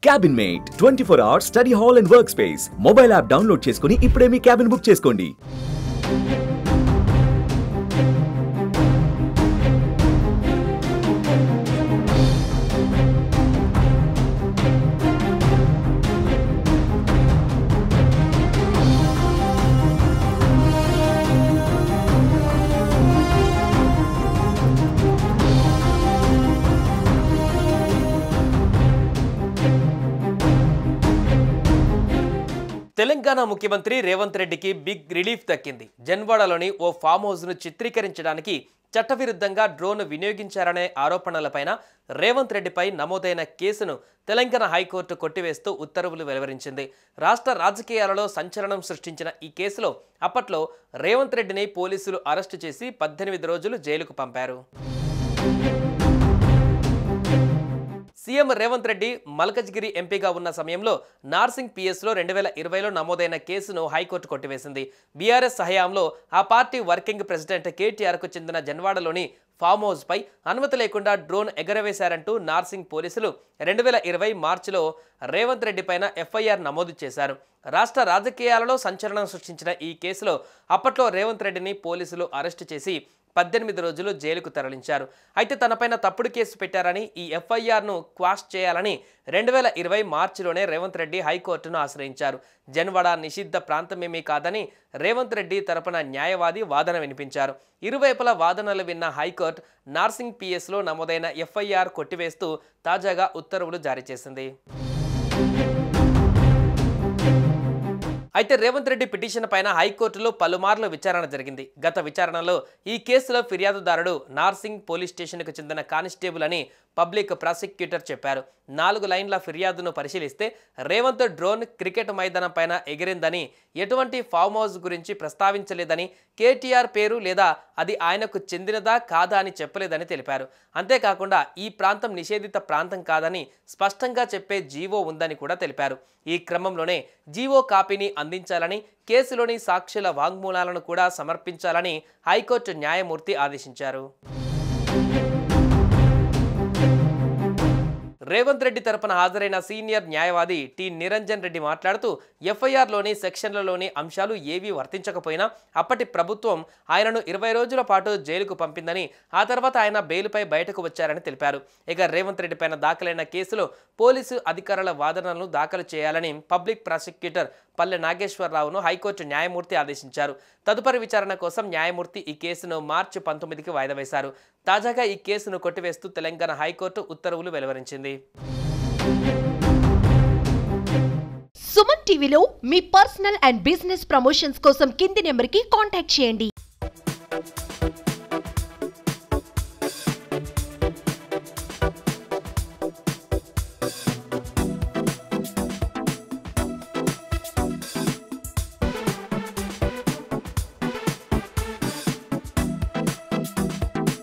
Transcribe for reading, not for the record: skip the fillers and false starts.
Cabin Mate 24-hour study hall and workspace. Mobile app download చేసుకొని ఇప్పుడే మీ cabin book చేసుకోండి. తెలంగాణ ముఖ్యమంత్రి రేవంత్ రెడ్డికి బిగ్ రిలీఫ్ దక్కింది. జన్వాడలోని ఓ ఫామ్ హౌస్ను చిత్రీకరించడానికి చట్టవిరుద్ధంగా డ్రోన్ వినియోగించారనే ఆరోపణలపైన రేవంత్ రెడ్డిపై నమోదైన కేసును తెలంగాణ హైకోర్టు కొట్టివేస్తూ ఉత్తర్వులు వెలువరించింది. రాష్ట్ర రాజకీయాలలో సంచలనం సృష్టించిన ఈ కేసులో అప్పట్లో రేవంత్ రెడ్డిని పోలీసులు అరెస్టు చేసి 18 రోజులు జైలుకు పంపారు. సీఎం రేవంత్ రెడ్డి మల్కజ్గిరి ఎంపీగా ఉన్న సమయంలో నార్సింగ్ పిఎస్లో 2020లో నమోదైన కేసును హైకోర్టు కొట్టివేసింది. బీఆర్ఎస్ హయాంలో ఆ పార్టీ వర్కింగ్ ప్రెసిడెంట్ కేటీఆర్కు చెందిన జన్వాడలోని ఫామ్ హౌస్పై అనుమతి లేకుండా డ్రోన్ ఎగరవేశారంటూ నార్సింగ్ పోలీసులు 2020 మార్చిలో రేవంత్ రెడ్డి పైన ఎఫ్ఐఆర్ నమోదు చేశారు. రాష్ట్ర రాజకీయాలలో సంచలనం సృష్టించిన ఈ కేసులో అప్పట్లో రేవంత్ రెడ్డిని పోలీసులు అరెస్టు చేసి 18 రోజులు జైలుకు తరలించారు. అయితే తనపైన తప్పుడు కేసు పెట్టారని ఈ ఎఫ్ఐఆర్ను క్వాష్ చేయాలని 2020 మార్చిలోనే రేవంత్ రెడ్డి హైకోర్టును ఆశ్రయించారు. జన్వాడ నిషిద్ధ ప్రాంతమేమీ కాదని రేవంత్ రెడ్డి తరపున న్యాయవాది వాదన వినిపించారు. ఇరువైపుల వాదనలు విన్న హైకోర్టు నార్సింగ్ పిఎస్లో నమోదైన ఎఫ్ఐఆర్ కొట్టివేస్తూ తాజాగా ఉత్తర్వులు జారీ చేసింది. అయితే రేవంత్ రెడ్డి పిటిషన్ పైన హైకోర్టులో పలుమార్లు విచారణ జరిగింది. గత విచారణలో ఈ కేసులో ఫిర్యాదుదారుడు నార్సింగ్ పోలీస్ స్టేషన్కు చెందిన కానిస్టేబుల్ అని పబ్లిక్ ప్రాసిక్యూటర్ చెప్పారు. 4 లైన్ల ఫిర్యాదును పరిశీలిస్తే రేవంత్ డ్రోన్ క్రికెట్ మైదానం పైన ఎగిరిందని, ఎటువంటి ఫామ్ హౌస్ గురించి ప్రస్తావించలేదని, కేటీఆర్ పేరు లేదా అది ఆయనకు చెందినదా కాదా అని చెప్పలేదని తెలిపారు. అంతేకాకుండా ఈ ప్రాంతం నిషేధిత ప్రాంతం కాదని స్పష్టంగా చెప్పే జీవో ఉందని కూడా తెలిపారు. ఈ క్రమంలోనే జీవో కాపీని అందించాలని, కేసులోని సాక్షుల వాంగ్మూలాలను కూడా సమర్పించాలని హైకోర్టు న్యాయమూర్తి ఆదేశించారు. రేవంత్ రెడ్డి తరపున హాజరైన సీనియర్ న్యాయవాది టి నిరంజన్ రెడ్డి మాట్లాడుతూ ఎఫ్ఐఆర్లోని సెక్షన్లలోని అంశాలు ఏవీ వర్తించకపోయినా అప్పటి ప్రభుత్వం ఆయనను 20 రోజుల పాటు జైలుకు పంపిందని, ఆ తర్వాత ఆయన బెయిల్పై బయటకు వచ్చారని తెలిపారు. ఇక రేవంత్ రెడ్డి పైన దాఖలైన కేసులో పోలీసు అధికారుల వాదనలను దాఖలు చేయాలని పబ్లిక్ ప్రాసిక్యూటర్ పల్లె నాగేశ్వరరావును హైకోర్టు న్యాయమూర్తి ఆదేశించారు. తదుపరి విచారణ కోసం న్యాయమూర్తి ఈ కేసును మార్చి 19కి వాయిదా వేశారు. తాజాగా ఈ కేసును కొట్టివేస్తూ తెలంగాణ హైకోర్టు ఉత్తర్వులు వెలువరించింది. సుమన్ టీవీలో మీ పర్సనల్ అండ్ బిజినెస్ ప్రమోషన్స్ కోసం కింది నెంబర్కి కాంటాక్ట్ చేయండి.